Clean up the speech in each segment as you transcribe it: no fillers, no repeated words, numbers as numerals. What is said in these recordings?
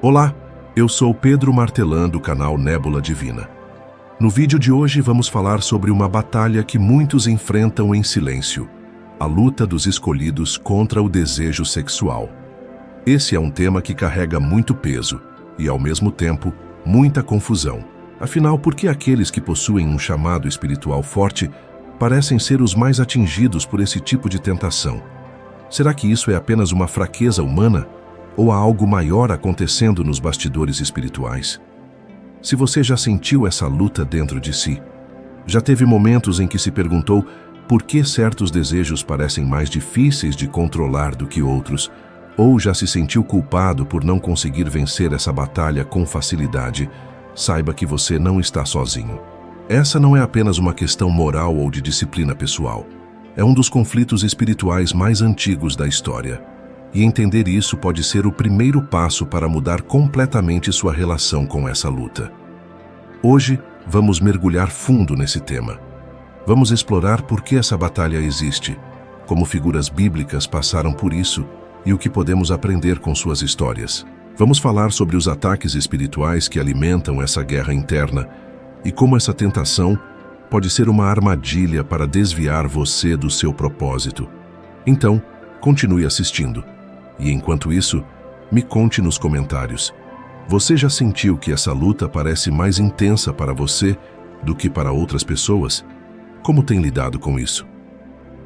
Olá, eu sou Pedro Martelã do canal Nébula Divina. No vídeo de hoje vamos falar sobre uma batalha que muitos enfrentam em silêncio, a luta dos escolhidos contra o desejo sexual. Esse é um tema que carrega muito peso e, ao mesmo tempo, muita confusão. Afinal, por que aqueles que possuem um chamado espiritual forte parecem ser os mais atingidos por esse tipo de tentação? Será que isso é apenas uma fraqueza humana? Ou há algo maior acontecendo nos bastidores espirituais? Se você já sentiu essa luta dentro de si, já teve momentos em que se perguntou por que certos desejos parecem mais difíceis de controlar do que outros, ou já se sentiu culpado por não conseguir vencer essa batalha com facilidade, saiba que você não está sozinho. Essa não é apenas uma questão moral ou de disciplina pessoal. É um dos conflitos espirituais mais antigos da história. E entender isso pode ser o primeiro passo para mudar completamente sua relação com essa luta. Hoje, vamos mergulhar fundo nesse tema. Vamos explorar por que essa batalha existe, como figuras bíblicas passaram por isso e o que podemos aprender com suas histórias. Vamos falar sobre os ataques espirituais que alimentam essa guerra interna e como essa tentação pode ser uma armadilha para desviar você do seu propósito. Então, continue assistindo. E enquanto isso, me conte nos comentários. Você já sentiu que essa luta parece mais intensa para você do que para outras pessoas? Como tem lidado com isso?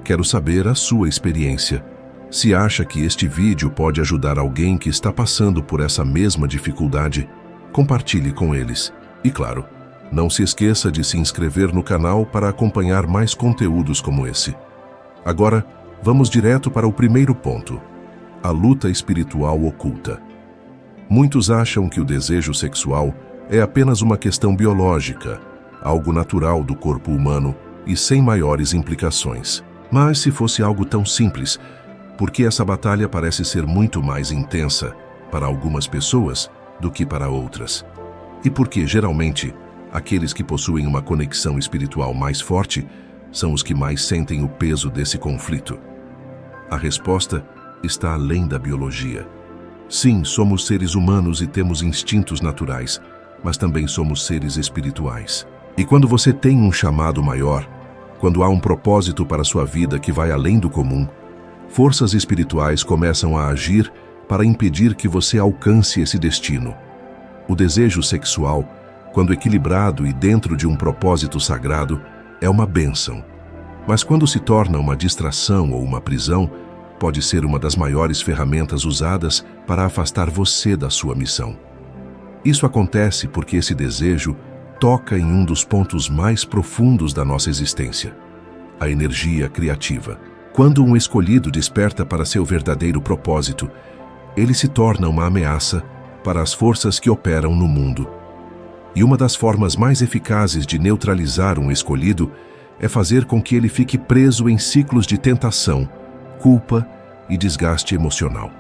Quero saber a sua experiência. Se acha que este vídeo pode ajudar alguém que está passando por essa mesma dificuldade, compartilhe com eles. E claro, não se esqueça de se inscrever no canal para acompanhar mais conteúdos como esse. Agora, vamos direto para o primeiro ponto. A luta espiritual oculta. Muitos acham que o desejo sexual é apenas uma questão biológica, algo natural do corpo humano e sem maiores implicações. Mas se fosse algo tão simples, por que essa batalha parece ser muito mais intensa para algumas pessoas do que para outras? E por que, geralmente, aqueles que possuem uma conexão espiritual mais forte são os que mais sentem o peso desse conflito? A resposta está além da biologia. Sim, somos seres humanos e temos instintos naturais, mas também somos seres espirituais. E quando você tem um chamado maior, quando há um propósito para sua vida que vai além do comum, forças espirituais começam a agir para impedir que você alcance esse destino. O desejo sexual, quando equilibrado e dentro de um propósito sagrado, é uma bênção. Mas quando se torna uma distração ou uma prisão, pode ser uma das maiores ferramentas usadas para afastar você da sua missão. Isso acontece porque esse desejo toca em um dos pontos mais profundos da nossa existência, a energia criativa. Quando um escolhido desperta para seu verdadeiro propósito, ele se torna uma ameaça para as forças que operam no mundo. E uma das formas mais eficazes de neutralizar um escolhido é fazer com que ele fique preso em ciclos de tentação, culpa e desgaste emocional.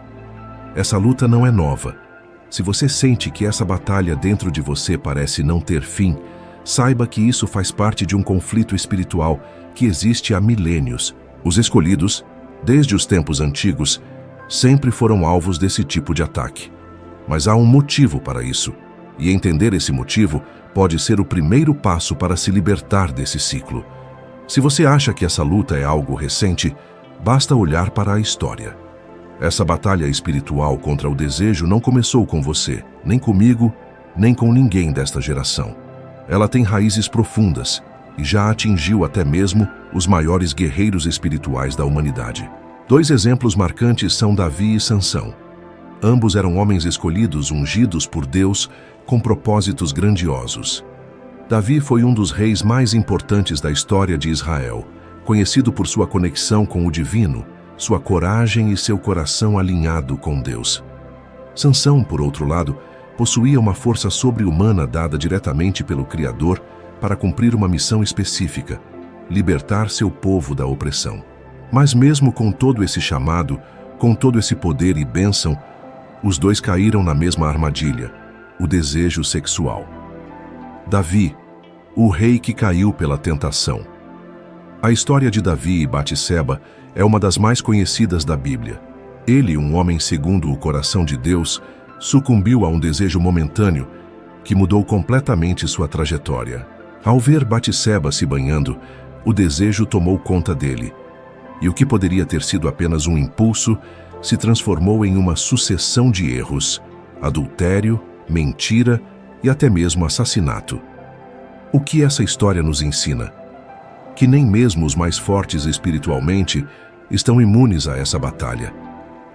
Essa luta não é nova. Se você sente que essa batalha dentro de você parece não ter fim, saiba que isso faz parte de um conflito espiritual que existe há milênios. Os escolhidos, desde os tempos antigos, sempre foram alvos desse tipo de ataque. Mas há um motivo para isso, e entender esse motivo pode ser o primeiro passo para se libertar desse ciclo. Se você acha que essa luta é algo recente, basta olhar para a história. Essa batalha espiritual contra o desejo não começou com você, nem comigo, nem com ninguém desta geração. Ela tem raízes profundas e já atingiu até mesmo os maiores guerreiros espirituais da humanidade. Dois exemplos marcantes são Davi e Sansão. Ambos eram homens escolhidos, ungidos por Deus, com propósitos grandiosos. Davi foi um dos reis mais importantes da história de Israel, conhecido por sua conexão com o divino, sua coragem e seu coração alinhado com Deus. Sansão, por outro lado, possuía uma força sobre-humana dada diretamente pelo Criador para cumprir uma missão específica, libertar seu povo da opressão. Mas mesmo com todo esse chamado, com todo esse poder e bênção, os dois caíram na mesma armadilha, o desejo sexual. Davi, o rei que caiu pela tentação. A história de Davi e Batseba é uma das mais conhecidas da Bíblia. Ele, um homem segundo o coração de Deus, sucumbiu a um desejo momentâneo que mudou completamente sua trajetória. Ao ver Batseba se banhando, o desejo tomou conta dele, e o que poderia ter sido apenas um impulso se transformou em uma sucessão de erros: adultério, mentira e até mesmo assassinato. O que essa história nos ensina? Que nem mesmo os mais fortes espiritualmente estão imunes a essa batalha.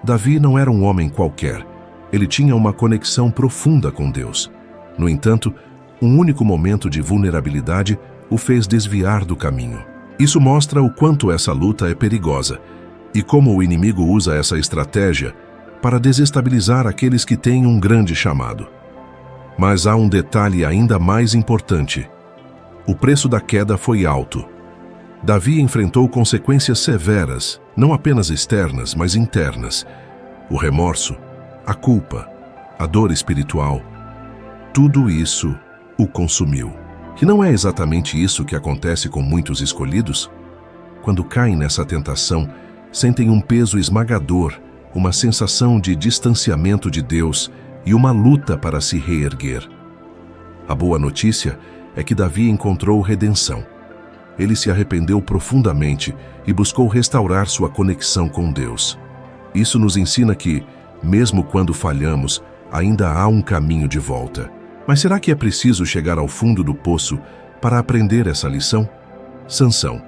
Davi não era um homem qualquer. Ele tinha uma conexão profunda com Deus. No entanto, um único momento de vulnerabilidade o fez desviar do caminho. Isso mostra o quanto essa luta é perigosa e como o inimigo usa essa estratégia para desestabilizar aqueles que têm um grande chamado. Mas há um detalhe ainda mais importante. O preço da queda foi alto. Davi enfrentou consequências severas, não apenas externas, mas internas. O remorso, a culpa, a dor espiritual. Tudo isso o consumiu. Que não é exatamente isso que acontece com muitos escolhidos? Quando caem nessa tentação, sentem um peso esmagador, uma sensação de distanciamento de Deus e uma luta para se reerguer. A boa notícia é que Davi encontrou redenção. Ele se arrependeu profundamente e buscou restaurar sua conexão com Deus. Isso nos ensina que, mesmo quando falhamos, ainda há um caminho de volta. Mas será que é preciso chegar ao fundo do poço para aprender essa lição? Sansão,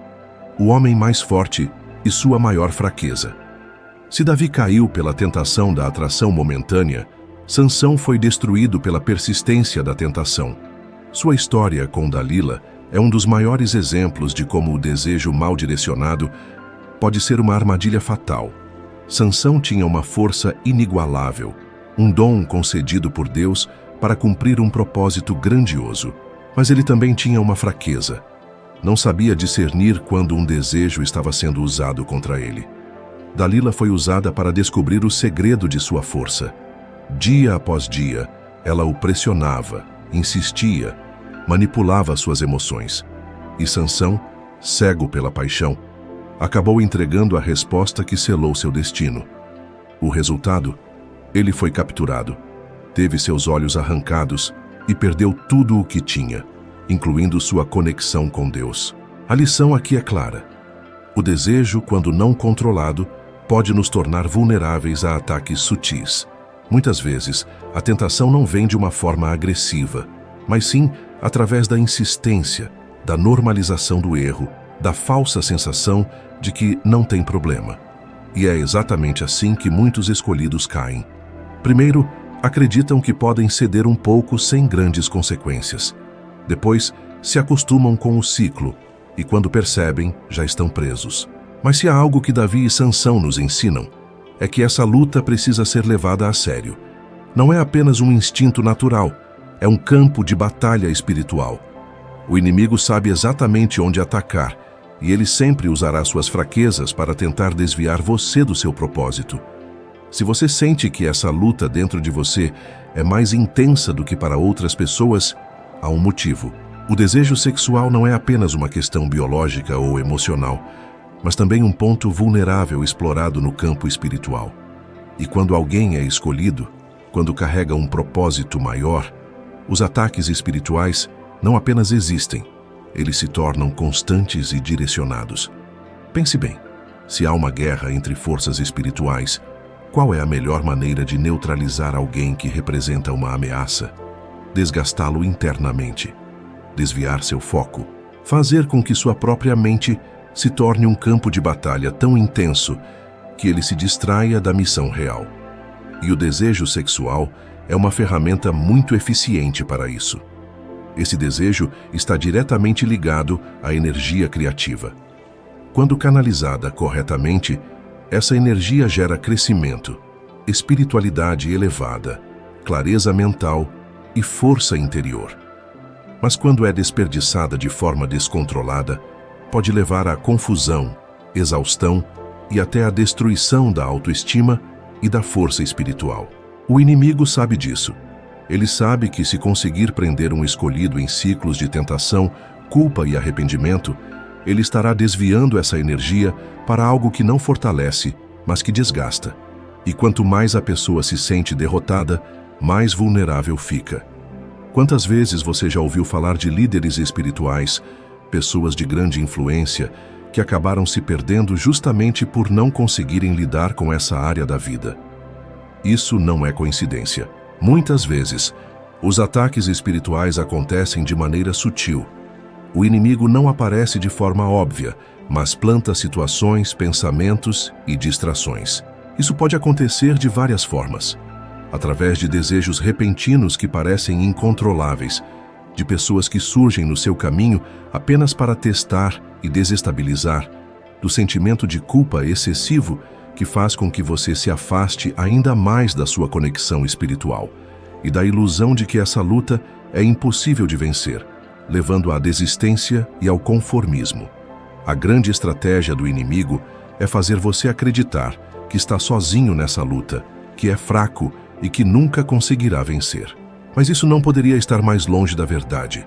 o homem mais forte e sua maior fraqueza. Se Davi caiu pela tentação da atração momentânea, Sansão foi destruído pela persistência da tentação. Sua história com Dalila é um dos maiores exemplos de como o desejo mal direcionado pode ser uma armadilha fatal. Sansão tinha uma força inigualável, um dom concedido por Deus para cumprir um propósito grandioso. Mas ele também tinha uma fraqueza. Não sabia discernir quando um desejo estava sendo usado contra ele. Dalila foi usada para descobrir o segredo de sua força. Dia após dia, ela o pressionava, insistia, manipulava suas emoções. E Sansão, cego pela paixão, acabou entregando a resposta que selou seu destino. O resultado? Ele foi capturado, teve seus olhos arrancados e perdeu tudo o que tinha, incluindo sua conexão com Deus. A lição aqui é clara. O desejo, quando não controlado, pode nos tornar vulneráveis a ataques sutis. Muitas vezes, a tentação não vem de uma forma agressiva, mas sim através da insistência, da normalização do erro, da falsa sensação de que não tem problema. E é exatamente assim que muitos escolhidos caem. Primeiro, acreditam que podem ceder um pouco sem grandes consequências. Depois, se acostumam com o ciclo e, quando percebem, já estão presos. Mas se há algo que Davi e Sansão nos ensinam, é que essa luta precisa ser levada a sério. Não é apenas um instinto natural, é um campo de batalha espiritual. O inimigo sabe exatamente onde atacar, e ele sempre usará suas fraquezas para tentar desviar você do seu propósito. Se você sente que essa luta dentro de você é mais intensa do que para outras pessoas, há um motivo. O desejo sexual não é apenas uma questão biológica ou emocional, mas também um ponto vulnerável explorado no campo espiritual. E quando alguém é escolhido, quando carrega um propósito maior, os ataques espirituais não apenas existem, eles se tornam constantes e direcionados. Pense bem, se há uma guerra entre forças espirituais, qual é a melhor maneira de neutralizar alguém que representa uma ameaça? Desgastá-lo internamente, desviar seu foco, fazer com que sua própria mente se torne um campo de batalha tão intenso que ele se distraia da missão real. E o desejo sexual é uma ferramenta muito eficiente para isso. Esse desejo está diretamente ligado à energia criativa. Quando canalizada corretamente, essa energia gera crescimento, espiritualidade elevada, clareza mental e força interior. Mas quando é desperdiçada de forma descontrolada, pode levar à confusão, exaustão e até à destruição da autoestima e da força espiritual. O inimigo sabe disso. Ele sabe que se conseguir prender um escolhido em ciclos de tentação, culpa e arrependimento, ele estará desviando essa energia para algo que não fortalece, mas que desgasta. E quanto mais a pessoa se sente derrotada, mais vulnerável fica. Quantas vezes você já ouviu falar de líderes espirituais, pessoas de grande influência, que acabaram se perdendo justamente por não conseguirem lidar com essa área da vida? Isso não é coincidência. Muitas vezes, os ataques espirituais acontecem de maneira sutil. O inimigo não aparece de forma óbvia, mas planta situações, pensamentos e distrações. Isso pode acontecer de várias formas. Através de desejos repentinos que parecem incontroláveis, de pessoas que surgem no seu caminho apenas para testar e desestabilizar, do sentimento de culpa excessivo que faz com que você se afaste ainda mais da sua conexão espiritual, e da ilusão de que essa luta é impossível de vencer, levando à desistência e ao conformismo. A grande estratégia do inimigo é fazer você acreditar que está sozinho nessa luta, que é fraco e que nunca conseguirá vencer. Mas isso não poderia estar mais longe da verdade.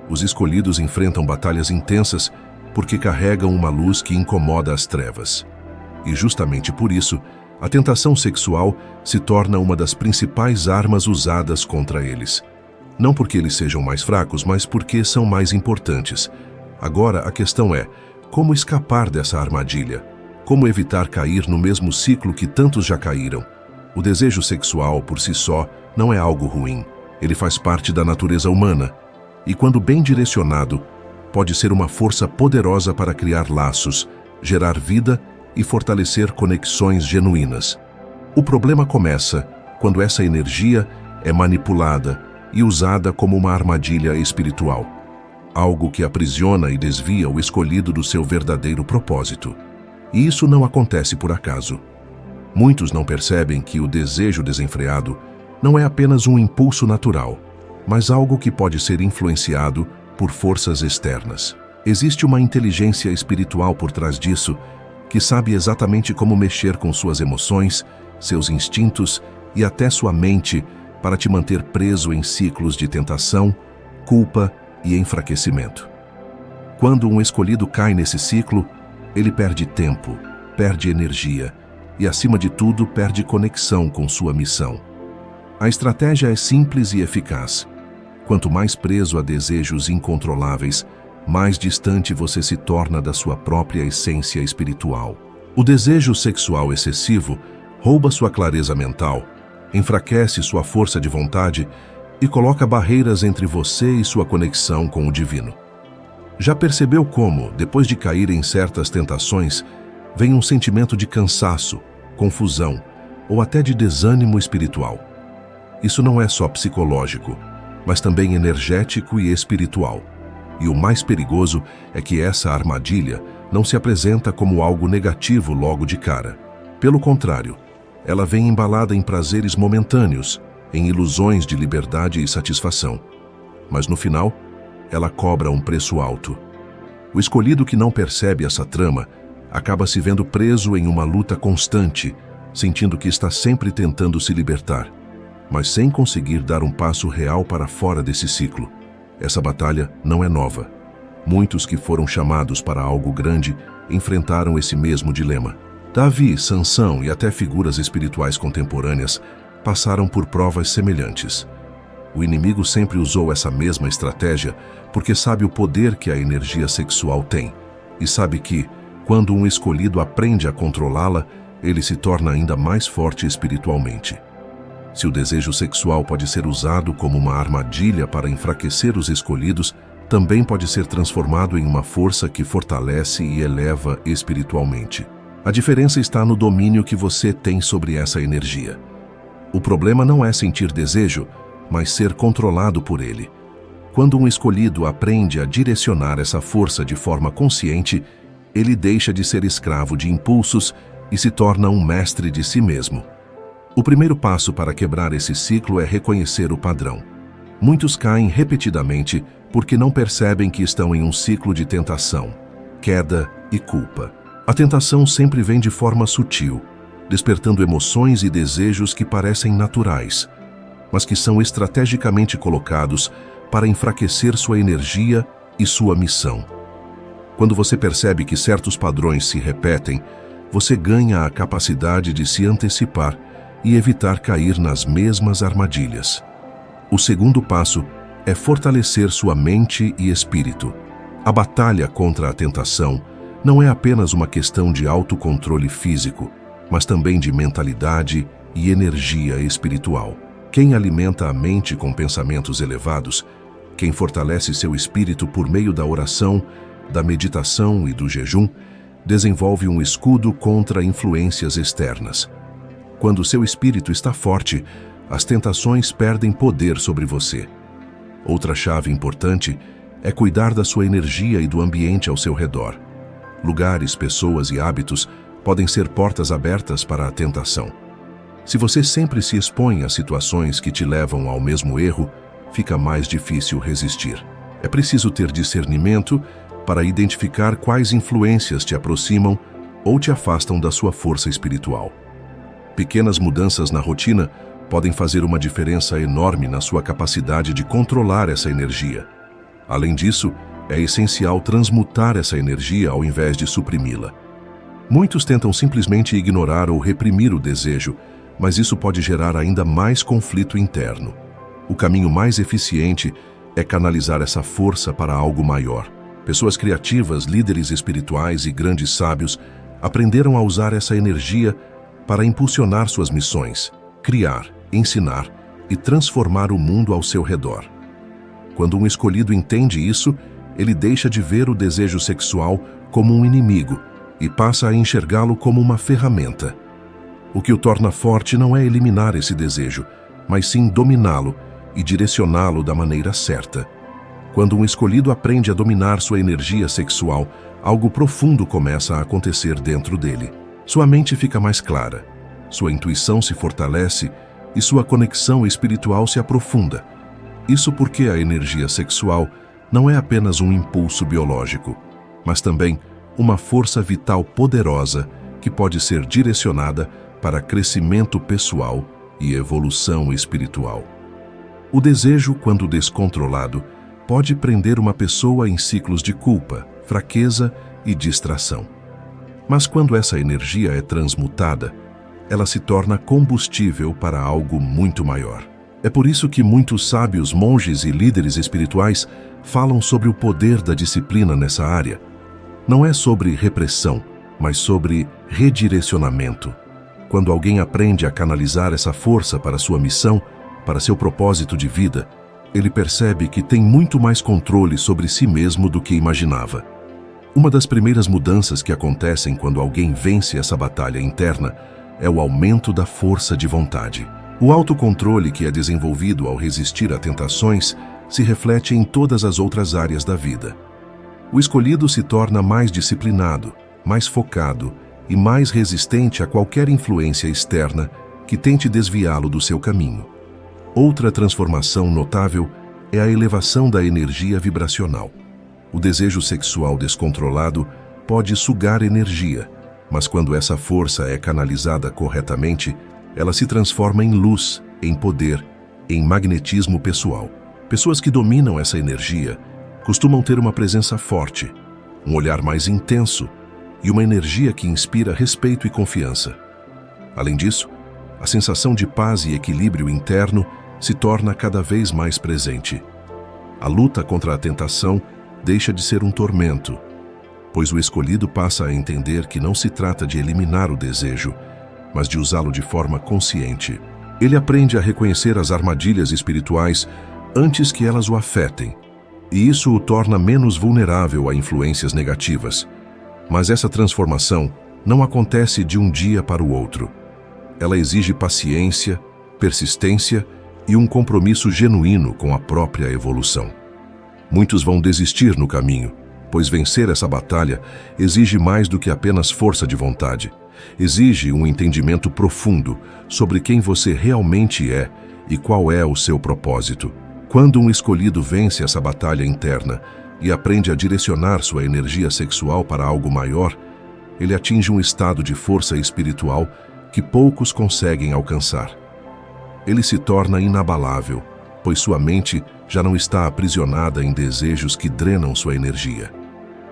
Os escolhidos enfrentam batalhas intensas porque carregam uma luz que incomoda as trevas. E justamente por isso, a tentação sexual se torna uma das principais armas usadas contra eles. Não porque eles sejam mais fracos, mas porque são mais importantes. Agora, a questão é, como escapar dessa armadilha? Como evitar cair no mesmo ciclo que tantos já caíram? O desejo sexual, por si só, não é algo ruim. Ele faz parte da natureza humana. E quando bem direcionado, pode ser uma força poderosa para criar laços, gerar vida e fortalecer conexões genuínas. O problema começa quando essa energia é manipulada e usada como uma armadilha espiritual, algo que aprisiona e desvia o escolhido do seu verdadeiro propósito. E isso não acontece por acaso. Muitos não percebem que o desejo desenfreado não é apenas um impulso natural, mas algo que pode ser influenciado por forças externas. Existe uma inteligência espiritual por trás disso, que sabe exatamente como mexer com suas emoções, seus instintos e até sua mente para te manter preso em ciclos de tentação, culpa e enfraquecimento. Quando um escolhido cai nesse ciclo, ele perde tempo, perde energia e, acima de tudo, perde conexão com sua missão. A estratégia é simples e eficaz. Quanto mais preso a desejos incontroláveis, mais distante você se torna da sua própria essência espiritual. O desejo sexual excessivo rouba sua clareza mental, enfraquece sua força de vontade e coloca barreiras entre você e sua conexão com o divino. Já percebeu como, depois de cair em certas tentações, vem um sentimento de cansaço, confusão ou até de desânimo espiritual? Isso não é só psicológico, mas também energético e espiritual. E o mais perigoso é que essa armadilha não se apresenta como algo negativo logo de cara. Pelo contrário, ela vem embalada em prazeres momentâneos, em ilusões de liberdade e satisfação. Mas no final, ela cobra um preço alto. O escolhido que não percebe essa trama acaba se vendo preso em uma luta constante, sentindo que está sempre tentando se libertar, mas sem conseguir dar um passo real para fora desse ciclo. Essa batalha não é nova. Muitos que foram chamados para algo grande enfrentaram esse mesmo dilema. Davi, Sansão e até figuras espirituais contemporâneas passaram por provas semelhantes. O inimigo sempre usou essa mesma estratégia porque sabe o poder que a energia sexual tem e sabe que, quando um escolhido aprende a controlá-la, ele se torna ainda mais forte espiritualmente. Se o desejo sexual pode ser usado como uma armadilha para enfraquecer os escolhidos, também pode ser transformado em uma força que fortalece e eleva espiritualmente. A diferença está no domínio que você tem sobre essa energia. O problema não é sentir desejo, mas ser controlado por ele. Quando um escolhido aprende a direcionar essa força de forma consciente, ele deixa de ser escravo de impulsos e se torna um mestre de si mesmo. O primeiro passo para quebrar esse ciclo é reconhecer o padrão. Muitos caem repetidamente porque não percebem que estão em um ciclo de tentação, queda e culpa. A tentação sempre vem de forma sutil, despertando emoções e desejos que parecem naturais, mas que são estrategicamente colocados para enfraquecer sua energia e sua missão. Quando você percebe que certos padrões se repetem, você ganha a capacidade de se antecipar e evitar cair nas mesmas armadilhas. O segundo passo é fortalecer sua mente e espírito. A batalha contra a tentação não é apenas uma questão de autocontrole físico, mas também de mentalidade e energia espiritual. Quem alimenta a mente com pensamentos elevados, quem fortalece seu espírito por meio da oração, da meditação e do jejum, desenvolve um escudo contra influências externas. Quando seu espírito está forte, as tentações perdem poder sobre você. Outra chave importante é cuidar da sua energia e do ambiente ao seu redor. Lugares, pessoas e hábitos podem ser portas abertas para a tentação. Se você sempre se expõe a situações que te levam ao mesmo erro, fica mais difícil resistir. É preciso ter discernimento para identificar quais influências te aproximam ou te afastam da sua força espiritual. Pequenas mudanças na rotina podem fazer uma diferença enorme na sua capacidade de controlar essa energia. Além disso, é essencial transmutar essa energia ao invés de suprimi-la. Muitos tentam simplesmente ignorar ou reprimir o desejo, mas isso pode gerar ainda mais conflito interno. O caminho mais eficiente é canalizar essa força para algo maior. Pessoas criativas, líderes espirituais e grandes sábios aprenderam a usar essa energia para impulsionar suas missões, criar, ensinar e transformar o mundo ao seu redor. Quando um escolhido entende isso, ele deixa de ver o desejo sexual como um inimigo e passa a enxergá-lo como uma ferramenta. O que o torna forte não é eliminar esse desejo, mas sim dominá-lo e direcioná-lo da maneira certa. Quando um escolhido aprende a dominar sua energia sexual, algo profundo começa a acontecer dentro dele. Sua mente fica mais clara, sua intuição se fortalece e sua conexão espiritual se aprofunda. Isso porque a energia sexual não é apenas um impulso biológico, mas também uma força vital poderosa que pode ser direcionada para crescimento pessoal e evolução espiritual. O desejo, quando descontrolado, pode prender uma pessoa em ciclos de culpa, fraqueza e distração. Mas quando essa energia é transmutada, ela se torna combustível para algo muito maior. É por isso que muitos sábios, monges e líderes espirituais falam sobre o poder da disciplina nessa área. Não é sobre repressão, mas sobre redirecionamento. Quando alguém aprende a canalizar essa força para sua missão, para seu propósito de vida, ele percebe que tem muito mais controle sobre si mesmo do que imaginava. Uma das primeiras mudanças que acontecem quando alguém vence essa batalha interna é o aumento da força de vontade. O autocontrole que é desenvolvido ao resistir a tentações se reflete em todas as outras áreas da vida. O escolhido se torna mais disciplinado, mais focado e mais resistente a qualquer influência externa que tente desviá-lo do seu caminho. Outra transformação notável é a elevação da energia vibracional. O desejo sexual descontrolado pode sugar energia, mas quando essa força é canalizada corretamente, ela se transforma em luz, em poder, em magnetismo pessoal. Pessoas que dominam essa energia costumam ter uma presença forte, um olhar mais intenso e uma energia que inspira respeito e confiança. Além disso, a sensação de paz e equilíbrio interno se torna cada vez mais presente. A luta contra a tentação deixa de ser um tormento, pois o escolhido passa a entender que não se trata de eliminar o desejo, mas de usá-lo de forma consciente. Ele aprende a reconhecer as armadilhas espirituais antes que elas o afetem, e isso o torna menos vulnerável a influências negativas. Mas essa transformação não acontece de um dia para o outro. Ela exige paciência, persistência e um compromisso genuíno com a própria evolução. Muitos vão desistir no caminho, pois vencer essa batalha exige mais do que apenas força de vontade. Exige um entendimento profundo sobre quem você realmente é e qual é o seu propósito. Quando um escolhido vence essa batalha interna e aprende a direcionar sua energia sexual para algo maior, ele atinge um estado de força espiritual que poucos conseguem alcançar. Ele se torna inabalável, pois sua mente já não está aprisionada em desejos que drenam sua energia.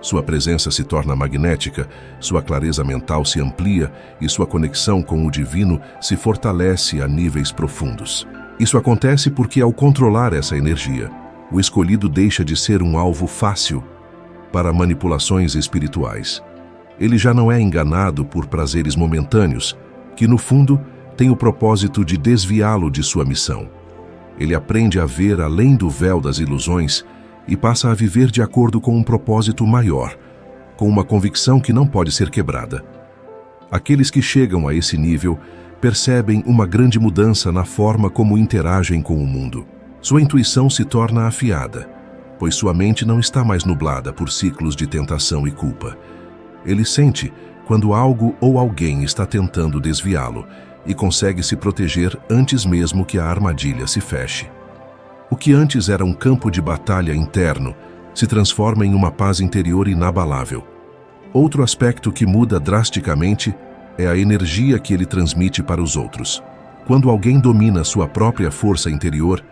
Sua presença se torna magnética, sua clareza mental se amplia e sua conexão com o divino se fortalece a níveis profundos. Isso acontece porque, ao controlar essa energia, o escolhido deixa de ser um alvo fácil para manipulações espirituais. Ele já não é enganado por prazeres momentâneos, que no fundo têm o propósito de desviá-lo de sua missão. Ele aprende a ver além do véu das ilusões e passa a viver de acordo com um propósito maior, com uma convicção que não pode ser quebrada. Aqueles que chegam a esse nível percebem uma grande mudança na forma como interagem com o mundo. Sua intuição se torna afiada, pois sua mente não está mais nublada por ciclos de tentação e culpa. Ele sente quando algo ou alguém está tentando desviá-lo e consegue se proteger antes mesmo que a armadilha se feche. O que antes era um campo de batalha interno se transforma em uma paz interior inabalável. Outro aspecto que muda drasticamente é a energia que ele transmite para os outros. Quando alguém domina sua própria força interior,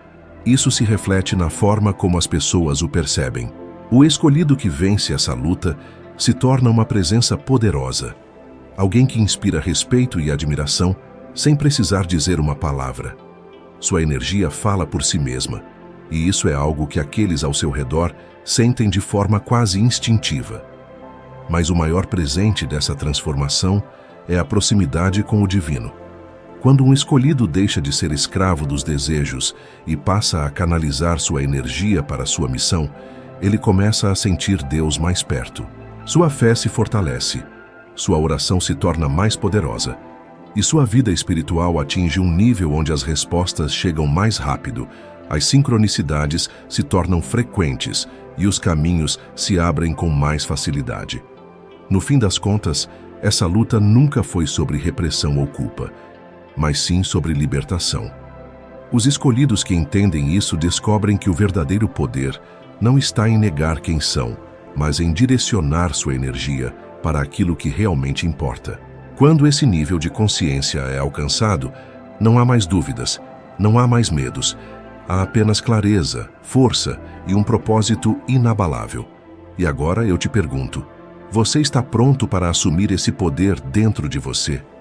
isso se reflete na forma como as pessoas o percebem. O escolhido que vence essa luta se torna uma presença poderosa. Alguém que inspira respeito e admiração sem precisar dizer uma palavra. Sua energia fala por si mesma, e isso é algo que aqueles ao seu redor sentem de forma quase instintiva. Mas o maior presente dessa transformação é a proximidade com o divino. Quando um escolhido deixa de ser escravo dos desejos e passa a canalizar sua energia para sua missão, ele começa a sentir Deus mais perto. Sua fé se fortalece, sua oração se torna mais poderosa, e sua vida espiritual atinge um nível onde as respostas chegam mais rápido, as sincronicidades se tornam frequentes e os caminhos se abrem com mais facilidade. No fim das contas, essa luta nunca foi sobre repressão ou culpa, mas sim sobre libertação. Os escolhidos que entendem isso descobrem que o verdadeiro poder não está em negar quem são, mas em direcionar sua energia para aquilo que realmente importa. Quando esse nível de consciência é alcançado, não há mais dúvidas, não há mais medos, há apenas clareza, força e um propósito inabalável. E agora eu te pergunto, você está pronto para assumir esse poder dentro de você?